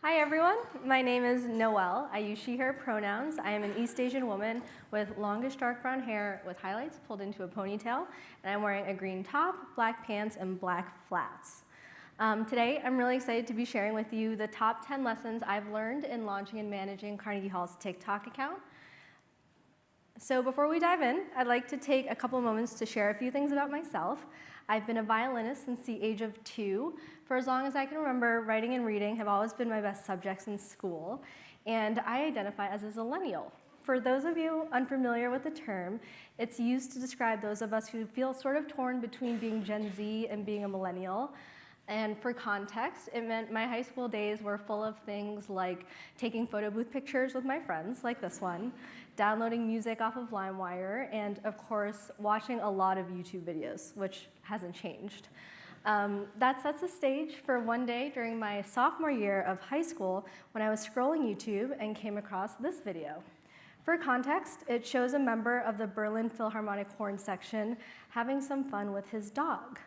Hi everyone, my name is Noelle. I use she, her pronouns. I am an East Asian woman with longish dark brown hair with highlights pulled into a ponytail, and I'm wearing a green top, black pants, and black flats. Today, I'm really excited to be sharing with you the top 10 lessons I've learned in launching and managing Carnegie Hall's TikTok account. So before we dive in, I'd like to take a couple moments to share a few things about myself. I've been a violinist since the age of 2. For as long as I can remember, writing and reading have always been my best subjects in school, and I identify as a zillennial. For those of you unfamiliar with the term, it's used to describe those of us who feel sort of torn between being Gen Z and being a millennial. And for context, it meant my high school days were full of things like taking photo booth pictures with my friends, like this one, downloading music off of LimeWire, and of course, watching a lot of YouTube videos, which hasn't changed. That sets the stage for one day during my sophomore year of high school when I was scrolling YouTube and came across this video. For context, it shows a member of the Berlin Philharmonic horn section having some fun with his dog.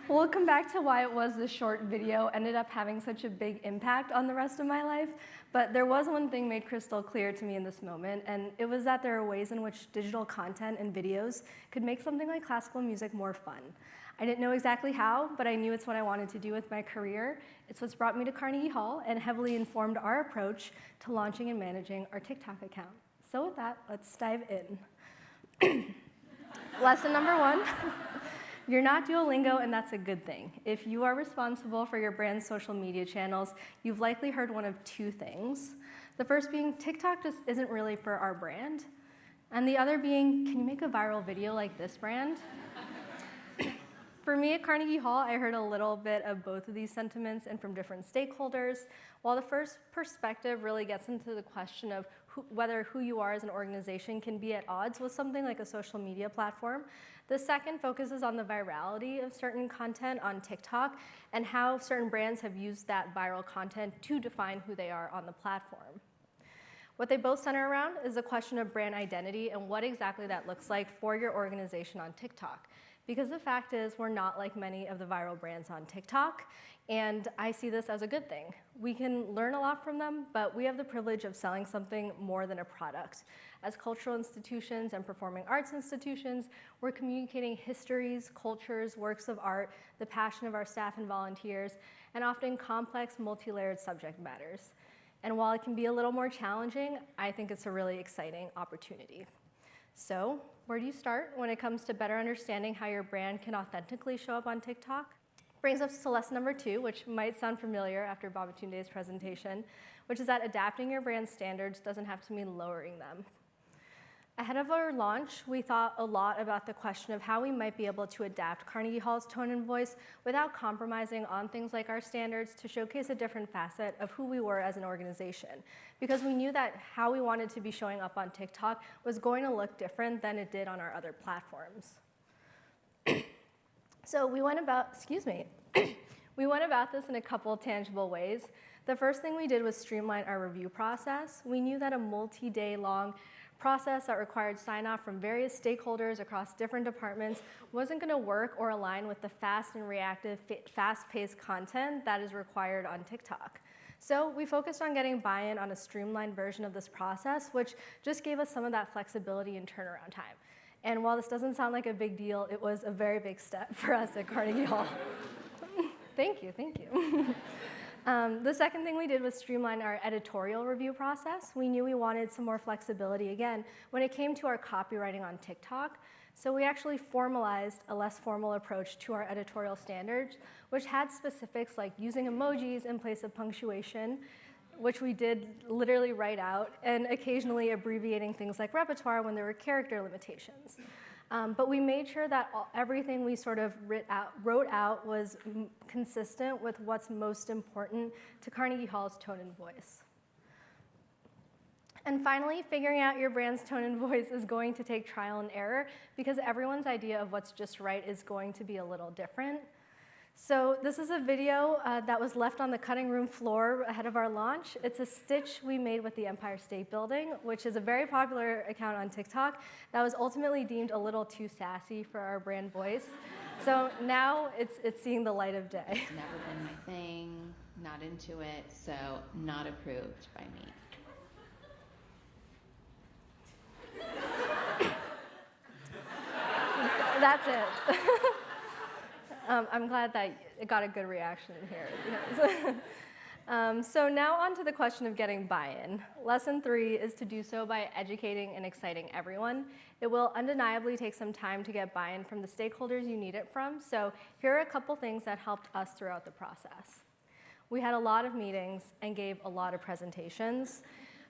We'll come back to why it was this short video ended up having such a big impact on the rest of my life, but there was one thing made crystal clear to me in this moment, and it was that there are ways in which digital content and videos could make something like classical music more fun. I didn't know exactly how, but I knew it's what I wanted to do with my career. It's what's brought me to Carnegie Hall and heavily informed our approach to launching and managing our TikTok account. So with that, let's dive in. Lesson number 1. You're not Duolingo, and that's a good thing. If you are responsible for your brand's social media channels, you've likely heard one of 2 things. The first being, TikTok just isn't really for our brand. And the other being, can you make a viral video like this brand? For me at Carnegie Hall, I heard a little bit of both of these sentiments and from different stakeholders. While the first perspective really gets into the question of whether who you are as an organization can be at odds with something like a social media platform, the second focuses on the virality of certain content on TikTok and how certain brands have used that viral content to define who they are on the platform. What they both center around is the question of brand identity and what exactly that looks like for your organization on TikTok. Because the fact is, we're not like many of the viral brands on TikTok, and I see this as a good thing. We can learn a lot from them, but we have the privilege of selling something more than a product. As cultural institutions and performing arts institutions, we're communicating histories, cultures, works of art, the passion of our staff and volunteers, and often complex, multi-layered subject matters. And while it can be a little more challenging, I think it's a really exciting opportunity. So, where do you start when it comes to better understanding how your brand can authentically show up on TikTok? Brings us to lesson number 2, which might sound familiar after Babatunde's presentation, which is that adapting your brand standards doesn't have to mean lowering them. Ahead of our launch, we thought a lot about the question of how we might be able to adapt Carnegie Hall's tone and voice without compromising on things like our standards to showcase a different facet of who we were as an organization. Because we knew that how we wanted to be showing up on TikTok was going to look different than it did on our other platforms. So we went about this in a couple tangible ways. The first thing we did was streamline our review process. We knew that a multi-day long process that required sign-off from various stakeholders across different departments wasn't going to work or align with the fast and reactive, fast-paced content that is required on TikTok. So we focused on getting buy-in on a streamlined version of this process, which just gave us some of that flexibility and turnaround time. And while this doesn't sound like a big deal, it was a very big step for us at Carnegie Hall. Thank you. The second thing we did was streamline our editorial review process. We knew we wanted some more flexibility, again, when it came to our copywriting on TikTok. So we actually formalized a less formal approach to our editorial standards, which had specifics like using emojis in place of punctuation, which we did literally write out, and occasionally abbreviating things like repertoire when there were character limitations. But we made sure that everything we sort of wrote out was consistent with what's most important to Carnegie Hall's tone and voice. And finally, figuring out your brand's tone and voice is going to take trial and error because everyone's idea of what's just right is going to be a little different. So this is a video that was left on the cutting room floor ahead of our launch. It's a stitch we made with the Empire State Building, which is a very popular account on TikTok that was ultimately deemed a little too sassy for our brand voice. So now it's seeing the light of day. It's never been my thing, not into it, so not approved by me. That's it. I'm glad that it got a good reaction here. So now on to the question of getting buy-in. Lesson 3 is to do so by educating and exciting everyone. It will undeniably take some time to get buy-in from the stakeholders you need it from, so here are a couple things that helped us throughout the process. We had a lot of meetings and gave a lot of presentations,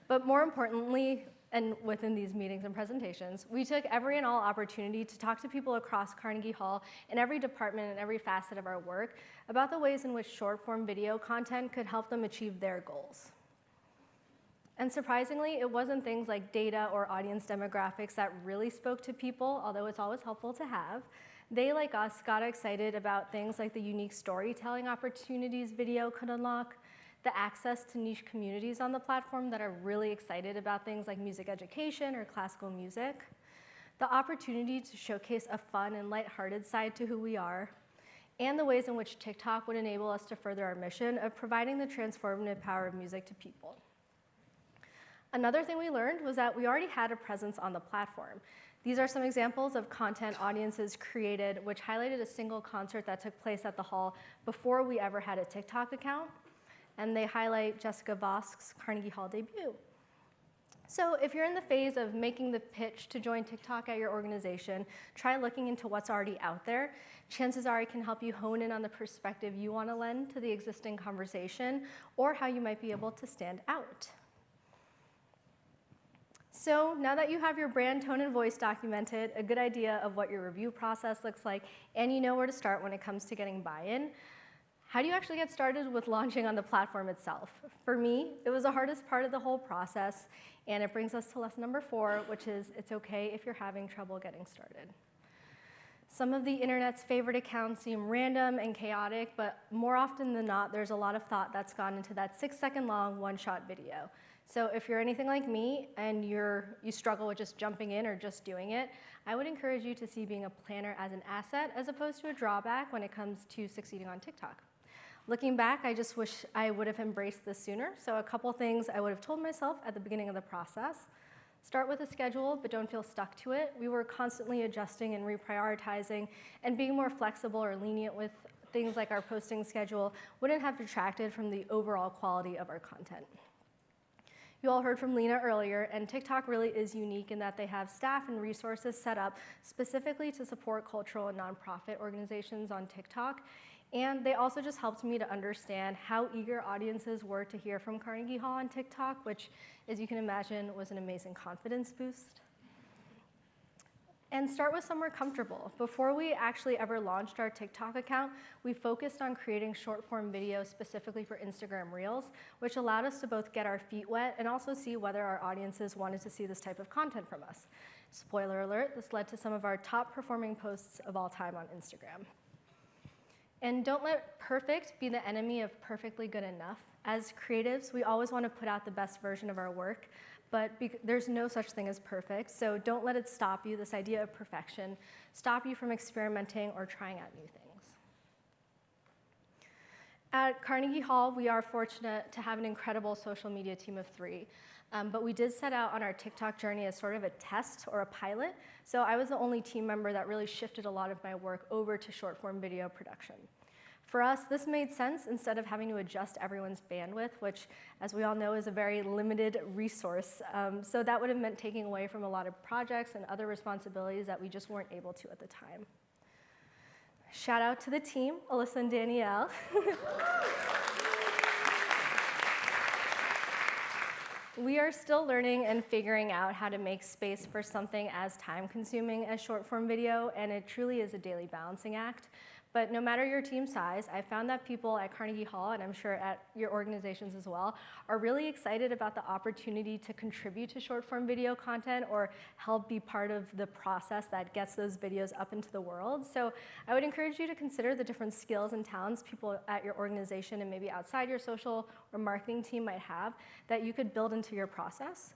but more importantly, and within these meetings and presentations, we took every and all opportunity to talk to people across Carnegie Hall in every department and every facet of our work about the ways in which short-form video content could help them achieve their goals. And surprisingly, it wasn't things like data or audience demographics that really spoke to people, although it's always helpful to have. They, like us, got excited about things like the unique storytelling opportunities video could unlock, the access to niche communities on the platform that are really excited about things like music education or classical music, the opportunity to showcase a fun and lighthearted side to who we are, and the ways in which TikTok would enable us to further our mission of providing the transformative power of music to people. Another thing we learned was that we already had a presence on the platform. These are some examples of content audiences created, which highlighted a single concert that took place at the hall before we ever had a TikTok account. And they highlight Jessica Vosk's Carnegie Hall debut. So if you're in the phase of making the pitch to join TikTok at your organization, try looking into what's already out there. Chances are it can help you hone in on the perspective you want to lend to the existing conversation or how you might be able to stand out. So now that you have your brand, tone, and voice documented, a good idea of what your review process looks like, and you know where to start when it comes to getting buy-in, how do you actually get started with launching on the platform itself? For me, it was the hardest part of the whole process, and it brings us to lesson number 4, which is it's okay if you're having trouble getting started. Some of the internet's favorite accounts seem random and chaotic, but more often than not, there's a lot of thought that's gone into that 6-second long one-shot video. So if you're anything like me and you struggle with just jumping in or just doing it, I would encourage you to see being a planner as an asset as opposed to a drawback when it comes to succeeding on TikTok. Looking back, I just wish I would have embraced this sooner. So a couple things I would have told myself at the beginning of the process. Start with a schedule, but don't feel stuck to it. We were constantly adjusting and reprioritizing, and being more flexible or lenient with things like our posting schedule wouldn't have detracted from the overall quality of our content. You all heard from Lena earlier, and TikTok really is unique in that they have staff and resources set up specifically to support cultural and nonprofit organizations on TikTok. And they also just helped me to understand how eager audiences were to hear from Carnegie Hall on TikTok, which, as you can imagine, was an amazing confidence boost. And start with somewhere comfortable. Before we actually ever launched our TikTok account, we focused on creating short-form videos specifically for Instagram Reels, which allowed us to both get our feet wet and also see whether our audiences wanted to see this type of content from us. Spoiler alert, this led to some of our top-performing posts of all time on Instagram. And don't let perfect be the enemy of perfectly good enough. As creatives, we always want to put out the best version of our work, but there's no such thing as perfect, so don't let it stop you, this idea of perfection, stop you from experimenting or trying out new things. At Carnegie Hall, we are fortunate to have an incredible social media team of 3. But we did set out on our TikTok journey as sort of a test or a pilot, so I was the only team member that really shifted a lot of my work over to short-form video production. For us, this made sense instead of having to adjust everyone's bandwidth, which, as we all know, is a very limited resource. So that would have meant taking away from a lot of projects and other responsibilities that we just weren't able to at the time. Shout out to the team, Alyssa and Danielle. We are still learning and figuring out how to make space for something as time-consuming as short-form video, and it truly is a daily balancing act. But no matter your team size, I found that people at Carnegie Hall, and I'm sure at your organizations as well, are really excited about the opportunity to contribute to short-form video content or help be part of the process that gets those videos up into the world. So I would encourage you to consider the different skills and talents people at your organization and maybe outside your social or marketing team might have that you could build into your process.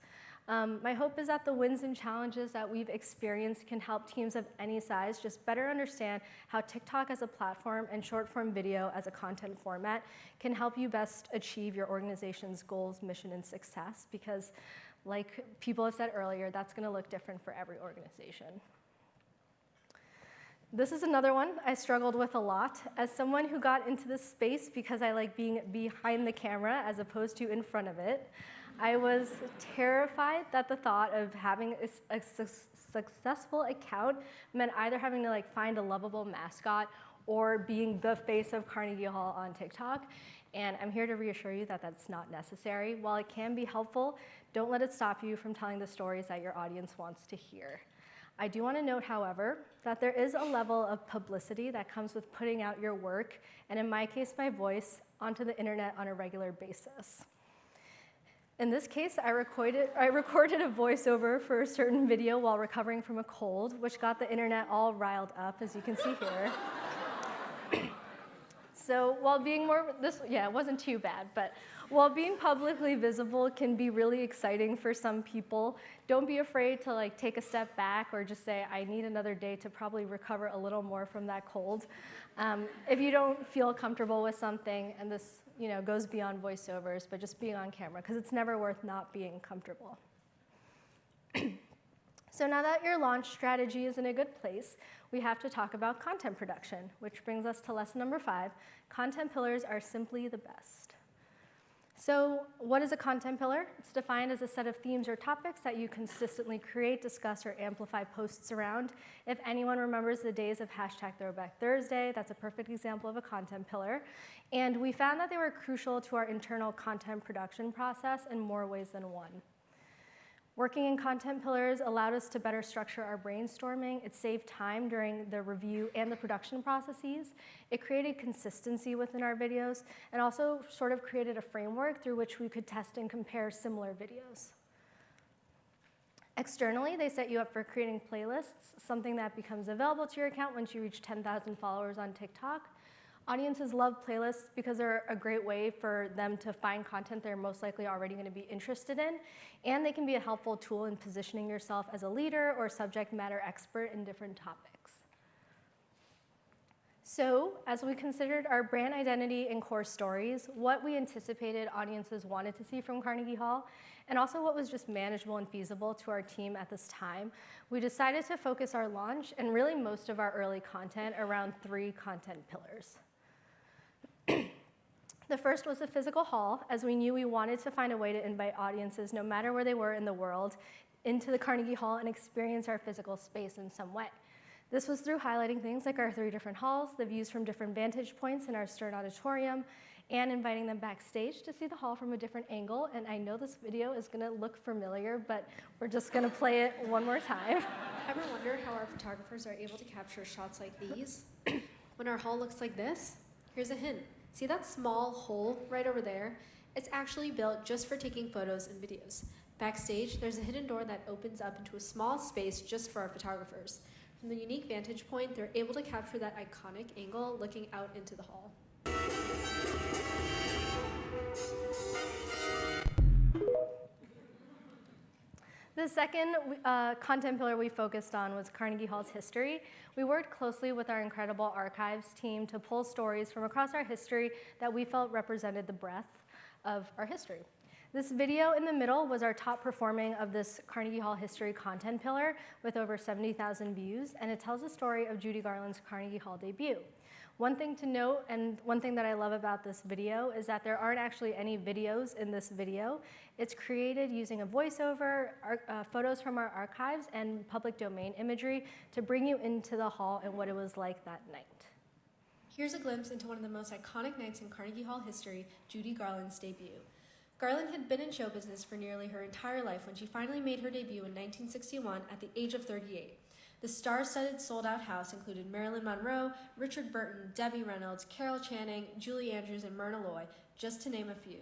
My hope is that the wins and challenges that we've experienced can help teams of any size just better understand how TikTok as a platform and short-form video as a content format can help you best achieve your organization's goals, mission, and success, because like people have said earlier, that's going to look different for every organization. This is another one I struggled with a lot. As someone who got into this space because I like being behind the camera as opposed to in front of it, I was terrified that the thought of having a successful account meant either having to like find a lovable mascot or being the face of Carnegie Hall on TikTok. And I'm here to reassure you that that's not necessary. While it can be helpful, don't let it stop you from telling the stories that your audience wants to hear. I do want to note, however, that there is a level of publicity that comes with putting out your work, and in my case, my voice, onto the internet on a regular basis. In this case, I recorded a voiceover for a certain video while recovering from a cold, which got the internet all riled up, as you can see here. So while being it wasn't too bad, but while being publicly visible can be really exciting for some people, don't be afraid to like take a step back or just say, I need another day to probably recover a little more from that cold. If you don't feel comfortable with something, and this goes beyond voiceovers, but just being on camera, because it's never worth not being comfortable. So now that your launch strategy is in a good place, we have to talk about content production, which brings us to lesson number 5. Content pillars are simply the best. So what is a content pillar? It's defined as a set of themes or topics that you consistently create, discuss, or amplify posts around. If anyone remembers the days of #ThrowbackThursday, that's a perfect example of a content pillar. And we found that they were crucial to our internal content production process in more ways than one. Working in content pillars allowed us to better structure our brainstorming. It saved time during the review and the production processes. It created consistency within our videos and also sort of created a framework through which we could test and compare similar videos. Externally, they set you up for creating playlists, something that becomes available to your account once you reach 10,000 followers on TikTok. Audiences love playlists because they're a great way for them to find content they're most likely already going to be interested in, and they can be a helpful tool in positioning yourself as a leader or subject matter expert in different topics. So, as we considered our brand identity and core stories, what we anticipated audiences wanted to see from Carnegie Hall, and also what was just manageable and feasible to our team at this time, we decided to focus our launch and really most of our early content around 3 content pillars. The first was the physical hall, as we knew we wanted to find a way to invite audiences, no matter where they were in the world, into the Carnegie Hall and experience our physical space in some way. This was through highlighting things like our 3 different halls, the views from different vantage points in our Stern Auditorium, and inviting them backstage to see the hall from a different angle. And I know this video is going to look familiar, but we're just going to play it one more time. Ever wondered how our photographers are able to capture shots like these? When our hall looks like this, here's a hint. See that small hole right over there? It's actually built just for taking photos and videos. Backstage, there's a hidden door that opens up into a small space just for our photographers. From the unique vantage point, they're able to capture that iconic angle looking out into the hall. The second content pillar we focused on was Carnegie Hall's history. We worked closely with our incredible archives team to pull stories from across our history that we felt represented the breadth of our history. This video in the middle was our top performing of this Carnegie Hall history content pillar with over 70,000 views, and it tells the story of Judy Garland's Carnegie Hall debut. One thing to note, and one thing that I love about this video, is that there aren't actually any videos in this video. It's created using a voiceover, photos from our archives, and public domain imagery to bring you into the hall and what it was like that night. Here's a glimpse into one of the most iconic nights in Carnegie Hall history, Judy Garland's debut. Garland had been in show business for nearly her entire life when she finally made her debut in 1961 at the age of 38. The star-studded sold-out house included Marilyn Monroe, Richard Burton, Debbie Reynolds, Carol Channing, Julie Andrews, and Myrna Loy, just to name a few.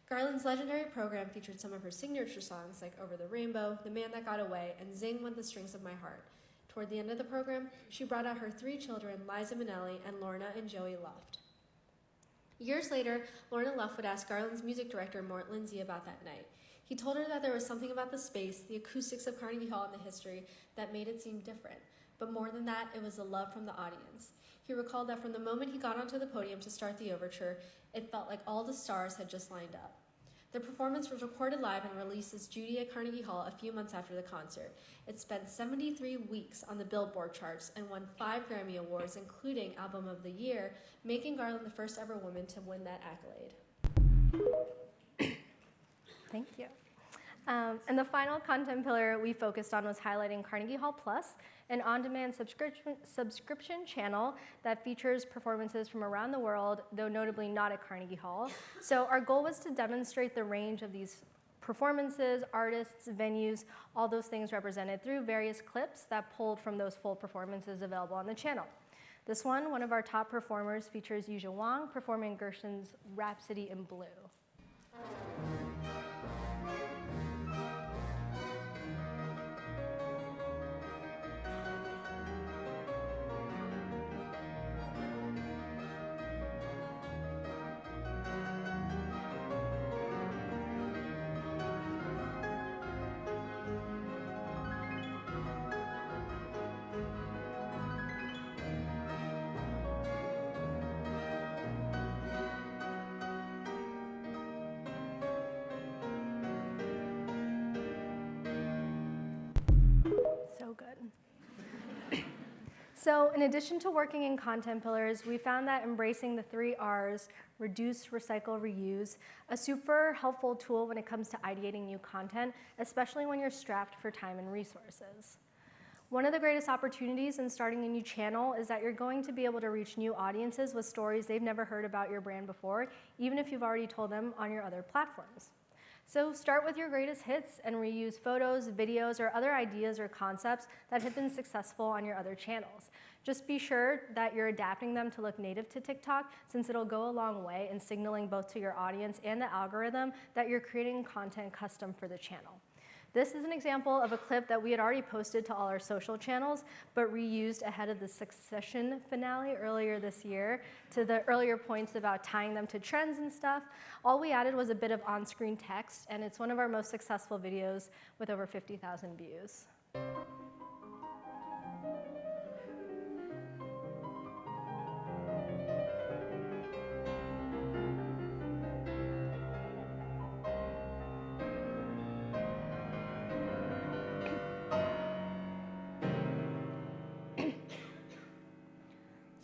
Garland's legendary program featured some of her signature songs like Over the Rainbow, The Man That Got Away, and Zing Went the Strings of My Heart. Toward the end of the program, she brought out her 3 children, Liza Minnelli and Lorna and Joey Luft. Years later, Lorna Luft would ask Garland's music director, Mort Lindsay, about that night. He told her that there was something about the space, the acoustics of Carnegie Hall, and the history that made it seem different. But more than that, it was the love from the audience. He recalled that from the moment he got onto the podium to start the overture, it felt like all the stars had just lined up. The performance was recorded live and released as Judy at Carnegie Hall a few months after the concert. It spent 73 weeks on the Billboard charts and won 5 Grammy Awards, including Album of the Year, making Garland the first ever woman to win that accolade. Thank you. And the final content pillar we focused on was highlighting Carnegie Hall Plus, an on-demand subscription channel that features performances from around the world, though notably not at Carnegie Hall. So our goal was to demonstrate the range of these performances, artists, venues, all those things represented through various clips that pulled from those full performances available on the channel. This one of our top performers, features Yuja Wang performing Gershwin's Rhapsody in Blue. So good. So in addition to working in content pillars, we found that embracing the 3 R's, reduce, recycle, reuse, a super helpful tool when it comes to ideating new content, especially when you're strapped for time and resources. One of the greatest opportunities in starting a new channel is that you're going to be able to reach new audiences with stories they've never heard about your brand before, even if you've already told them on your other platforms. So start with your greatest hits and reuse photos, videos, or other ideas or concepts that have been successful on your other channels. Just be sure that you're adapting them to look native to TikTok, since it'll go a long way in signaling both to your audience and the algorithm that you're creating content custom for the channel. This is an example of a clip that we had already posted to all our social channels, but reused ahead of the Succession finale earlier this year. To the earlier points about tying them to trends and stuff, all we added was a bit of on-screen text, and it's one of our most successful videos with over 50,000 views.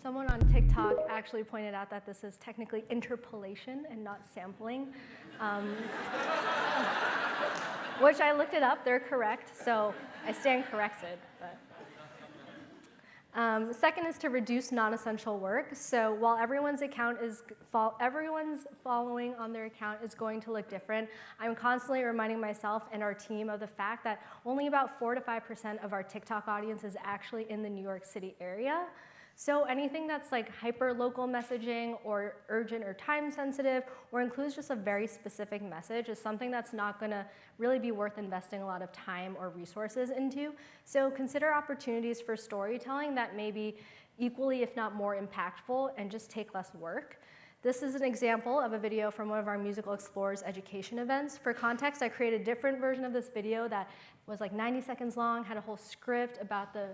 Someone on TikTok actually pointed out that this is technically interpolation and not sampling, which I looked it up, they're correct, so I stand corrected. But. Second is to reduce non-essential work. So while everyone's following on their account is going to look different, I'm constantly reminding myself and our team of the fact that only about 4 to 5% of our TikTok audience is actually in the New York City area. So anything that's like hyper-local messaging or urgent or time-sensitive or includes just a very specific message is something that's not gonna really be worth investing a lot of time or resources into. So consider opportunities for storytelling that may be equally, if not more impactful, and just take less work. This is an example of a video from one of our Musical Explorers education events. For context, I created a different version of this video that was like 90 seconds long, had a whole script about the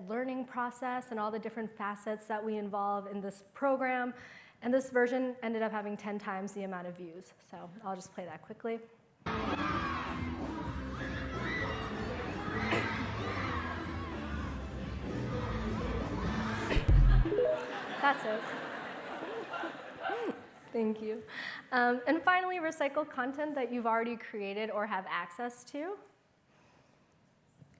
learning process and all the different facets that we involve in this program. And this version ended up having 10 times the amount of views. So I'll just play that quickly. That's it. Thank you. And finally, recycle content that you've already created or have access to.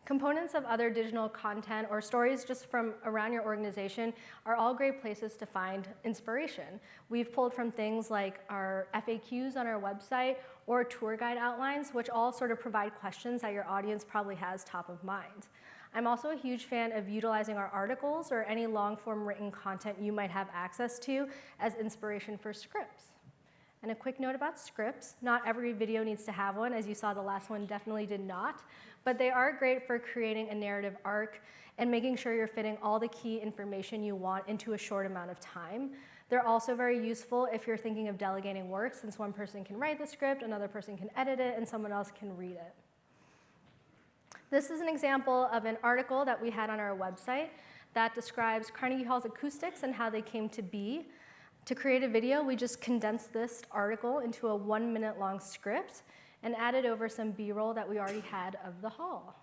Components of other digital content or stories just from around your organization are all great places to find inspiration. We've pulled from things like our FAQs on our website or tour guide outlines, which all sort of provide questions that your audience probably has top of mind. I'm also a huge fan of utilizing our articles or any long-form written content you might have access to as inspiration for scripts. And a quick note about scripts, not every video needs to have one, as you saw the last one definitely did not, but they are great for creating a narrative arc and making sure you're fitting all the key information you want into a short amount of time. They're also very useful if you're thinking of delegating work, since one person can write the script, another person can edit it, and someone else can read it. This is an example of an article that we had on our website that describes Carnegie Hall's acoustics and how they came to be. To create a video, we just condensed this article into a 1-minute long script and added over some B-roll that we already had of the hall.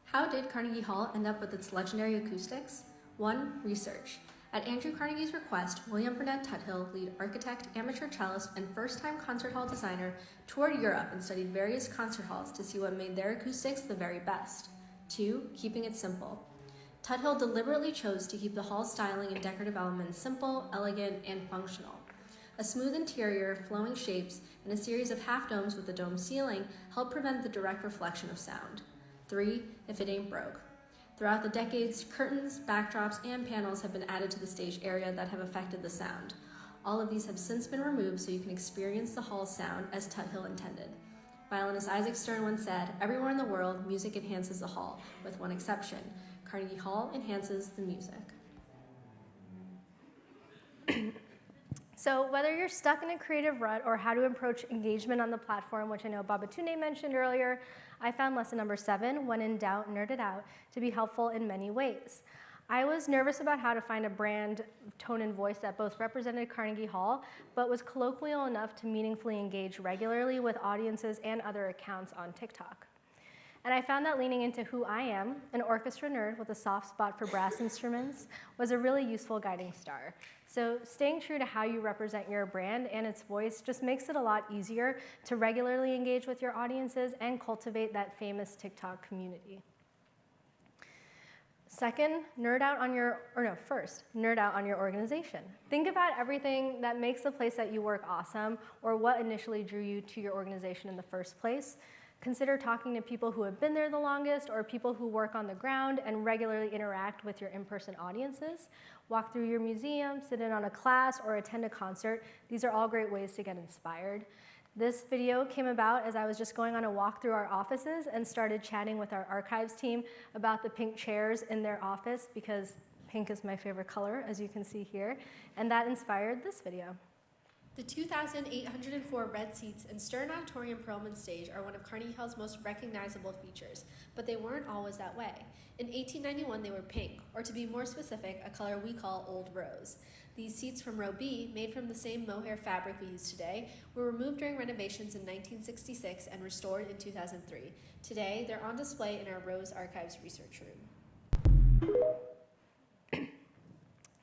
How did Carnegie Hall end up with its legendary acoustics? 1. Research. At Andrew Carnegie's request, William Burnett Tuthill, lead architect, amateur cellist, and first-time concert hall designer, toured Europe and studied various concert halls to see what made their acoustics the very best. 2. Keeping it simple. Tuthill deliberately chose to keep the hall's styling and decorative elements simple, elegant, and functional. A smooth interior, flowing shapes, and a series of half domes with a dome ceiling help prevent the direct reflection of sound. 3. If it ain't broke. Throughout the decades, curtains, backdrops, and panels have been added to the stage area that have affected the sound. All of these have since been removed so you can experience the hall's sound as Tuthill intended. Violinist Isaac Stern once said, "Everywhere in the world, music enhances the hall, with one exception. Carnegie Hall enhances the music." So whether you're stuck in a creative rut or how to approach engagement on the platform, which I know Babatunde mentioned earlier, I found lesson number 7, when in doubt, nerd it out, to be helpful in many ways. I was nervous about how to find a brand, tone, and voice that both represented Carnegie Hall, but was colloquial enough to meaningfully engage regularly with audiences and other accounts on TikTok. And I found that leaning into who I am, an orchestra nerd with a soft spot for brass instruments, was a really useful guiding star. So staying true to how you represent your brand and its voice just makes it a lot easier to regularly engage with your audiences and cultivate that famous TikTok community. Second, nerd out on your organization. Think about everything that makes the place that you work awesome, or what initially drew you to your organization in the first place. Consider talking to people who have been there the longest, or people who work on the ground and regularly interact with your in-person audiences. Walk through your museum, sit in on a class, or attend a concert. These are all great ways to get inspired. This video came about as I was just going on a walk through our offices and started chatting with our archives team about the pink chairs in their office, because pink is my favorite color, as you can see here, and that inspired this video. The 2,804 red seats in Stern Auditorium Perlman Stage are one of Carnegie Hall's most recognizable features, but they weren't always that way. In 1891, they were pink, or to be more specific, a color we call Old Rose. These seats from row B, made from the same mohair fabric we use today, were removed during renovations in 1966 and restored in 2003. Today, they're on display in our Rose Archives research room.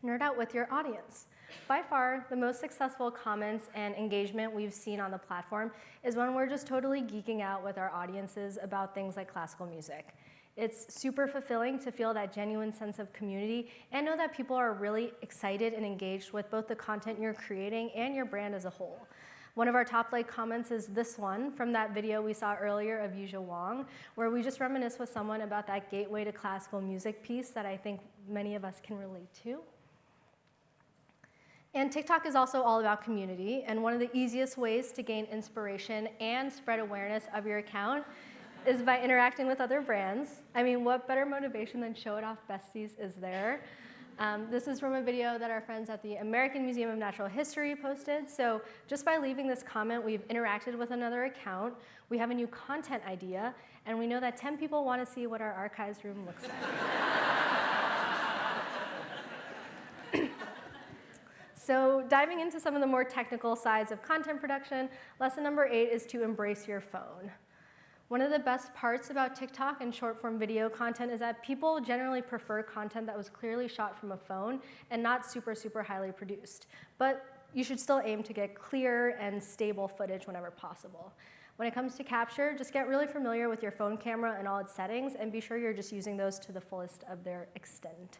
Nerd out with your audience. By far, the most successful comments and engagement we've seen on the platform is when we're just totally geeking out with our audiences about things like classical music. It's super fulfilling to feel that genuine sense of community and know that people are really excited and engaged with both the content you're creating and your brand as a whole. One of our top like comments is this one from that video we saw earlier of Yuzha Wang, where we just reminisce with someone about that gateway to classical music piece that I think many of us can relate to. And TikTok is also all about community, and one of the easiest ways to gain inspiration and spread awareness of your account is by interacting with other brands. I mean, what better motivation than show it off besties is there? This is from a video that our friends at the American Museum of Natural History posted. So just by leaving this comment, we've interacted with another account, we have a new content idea, and we know that 10 people want to see what our archives room looks like. So diving into some of the more technical sides of content production, lesson number 8 is to embrace your phone. One of the best parts about TikTok and short-form video content is that people generally prefer content that was clearly shot from a phone and not super, super highly produced. But you should still aim to get clear and stable footage whenever possible. When it comes to capture, just get really familiar with your phone camera and all its settings, and be sure you're just using those to the fullest of their extent.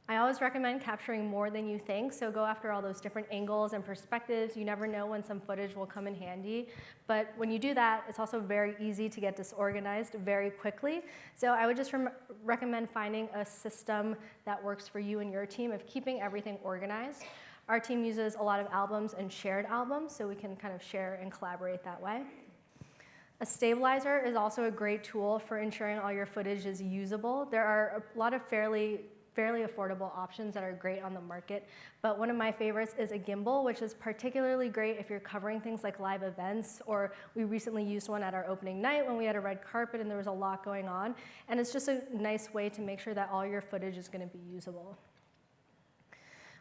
I always recommend capturing more than you think, so go after all those different angles and perspectives. You never know when some footage will come in handy, but when you do that, it's also very easy to get disorganized very quickly. So I would just recommend finding a system that works for you and your team of keeping everything organized. Our team uses a lot of albums and shared albums, so we can kind of share and collaborate that way. A stabilizer is also a great tool for ensuring all your footage is usable. There are a lot of fairly affordable options that are great on the market, but one of my favorites is a gimbal, which is particularly great if you're covering things like live events, or we recently used one at our opening night when we had a red carpet and there was a lot going on, and it's just a nice way to make sure that all your footage is going to be usable.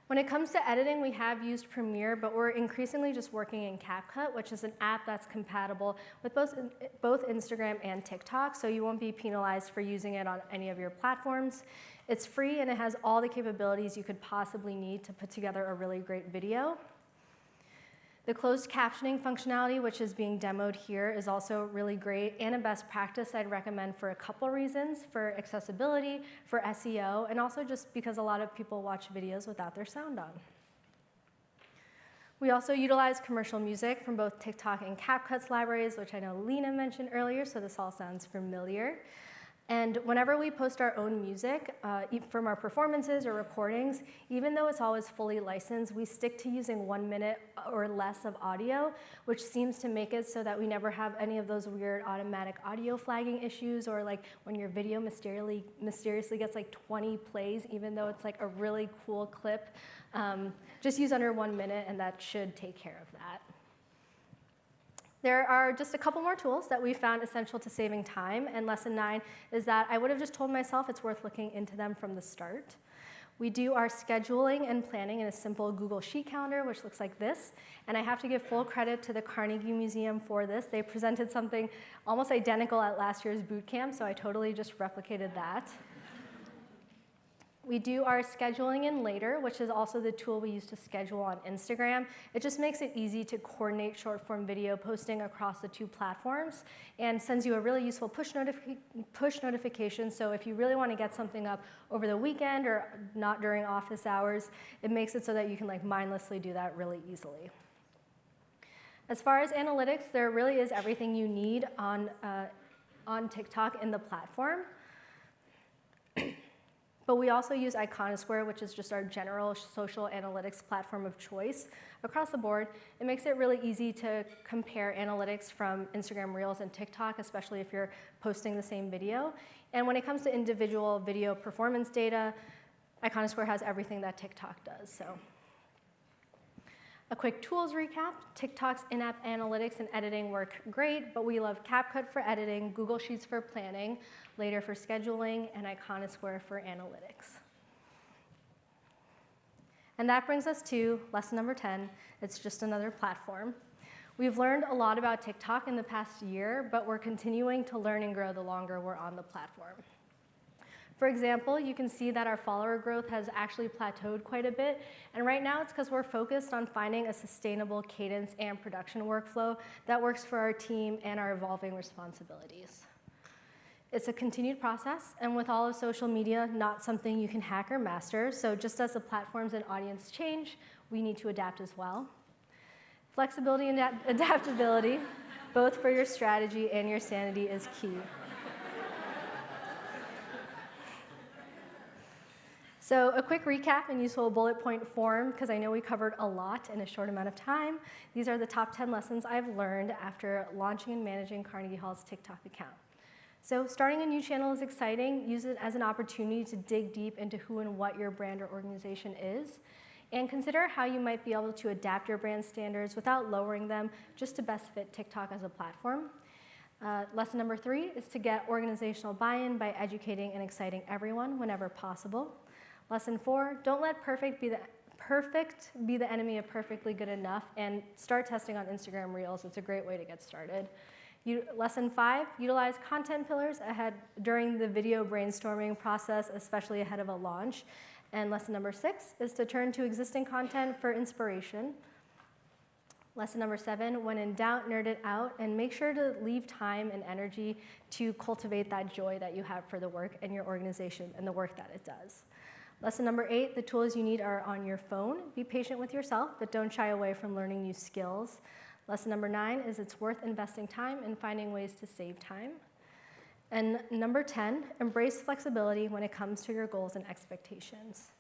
When it comes to editing, we have used Premiere, but we're increasingly just working in CapCut, which is an app that's compatible with both Instagram and TikTok, so you won't be penalized for using it on any of your platforms. It's free and it has all the capabilities you could possibly need to put together a really great video. The closed captioning functionality, which is being demoed here, is also really great and a best practice I'd recommend for a couple reasons: for accessibility, for SEO, and also just because a lot of people watch videos without their sound on. We also utilize commercial music from both TikTok and CapCut's libraries, which I know Lena mentioned earlier, so this all sounds familiar. And whenever we post our own music from our performances or recordings, even though it's always fully licensed, we stick to using 1 minute or less of audio, which seems to make it so that we never have any of those weird automatic audio flagging issues, or like when your video mysteriously gets like 20 plays, even though it's like a really cool clip. Just use under 1 minute and that should take care of that. There are just a couple more tools that we found essential to saving time, and lesson 9 is that I would have just told myself it's worth looking into them from the start. We do our scheduling and planning in a simple Google Sheet calendar, which looks like this, and I have to give full credit to the Carnegie Museum for this. They presented something almost identical at last year's boot camp, so I totally just replicated that. We do our scheduling in Later, which is also the tool we use to schedule on Instagram. It just makes it easy to coordinate short-form video posting across the two platforms and sends you a really useful push notification. So if you really want to get something up over the weekend or not during office hours, it makes it so that you can like mindlessly do that really easily. As far as analytics, there really is everything you need on TikTok in the platform. But we also use Iconosquare, which is just our general social analytics platform of choice across the board. It makes it really easy to compare analytics from Instagram Reels and TikTok, especially if you're posting the same video. And when it comes to individual video performance data, Iconosquare has everything that TikTok does. So, a quick tools recap: TikTok's in-app analytics and editing work great, but we love CapCut for editing, Google Sheets for planning, Later for scheduling, and Iconosquare for analytics. And that brings us to lesson number 10. It's just another platform. We've learned a lot about TikTok in the past year, but we're continuing to learn and grow the longer we're on the platform. For example, you can see that our follower growth has actually plateaued quite a bit, and right now it's because we're focused on finding a sustainable cadence and production workflow that works for our team and our evolving responsibilities. It's a continued process, and with all of social media, not something you can hack or master, so just as the platforms and audience change, we need to adapt as well. Flexibility and adaptability, both for your strategy and your sanity, is key. So a quick recap in useful bullet point form, because I know we covered a lot in a short amount of time. These are the top 10 lessons I've learned after launching and managing Carnegie Hall's TikTok account. So starting a new channel is exciting. Use it as an opportunity to dig deep into who and what your brand or organization is, and consider how you might be able to adapt your brand standards without lowering them, just to best fit TikTok as a platform. Lesson number 3 is to get organizational buy-in by educating and exciting everyone whenever possible. Lesson 4, don't let perfect be the enemy of perfectly good enough, and start testing on Instagram Reels. It's a great way to get started. Lesson 5, utilize content pillars during the video brainstorming process, especially ahead of a launch. And lesson number 6 is to turn to existing content for inspiration. Lesson number 7, when in doubt, nerd it out, and make sure to leave time and energy to cultivate that joy that you have for the work and your organization and the work that it does. Lesson number 8, the tools you need are on your phone. Be patient with yourself, but don't shy away from learning new skills. Lesson number 9 is it's worth investing time and finding ways to save time. And number 10, embrace flexibility when it comes to your goals and expectations.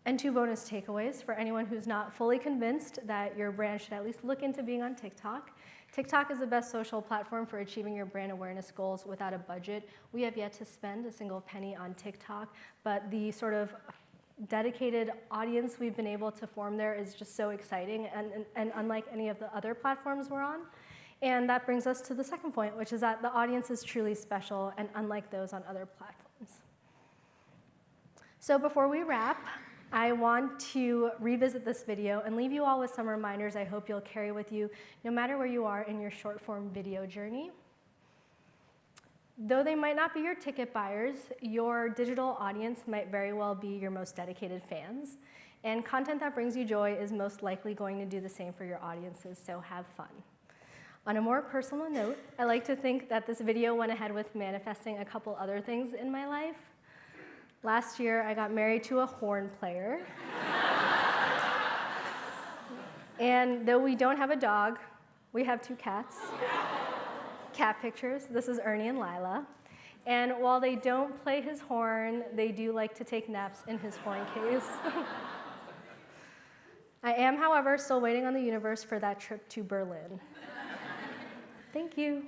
And 2 bonus takeaways for anyone who's not fully convinced that your brand should at least look into being on TikTok. TikTok is the best social platform for achieving your brand awareness goals without a budget. We have yet to spend a single penny on TikTok, but the sort of dedicated audience we've been able to form there is just so exciting and unlike any of the other platforms we're on. And that brings us to the second point, which is that the audience is truly special and unlike those on other platforms. So before we wrap, I want to revisit this video and leave you all with some reminders I hope you'll carry with you no matter where you are in your short form video journey. Though they might not be your ticket buyers, your digital audience might very well be your most dedicated fans. And content that brings you joy is most likely going to do the same for your audiences, so have fun. On a more personal note, I like to think that this video went ahead with manifesting a couple other things in my life. Last year, I got married to a horn player. And though we don't have a dog, we have 2 cats. Cat pictures. This is Ernie and Lilah. And while they don't play his horn, they do like to take naps in his horn case. I am, however, still waiting on the universe for that trip to Berlin. Thank you.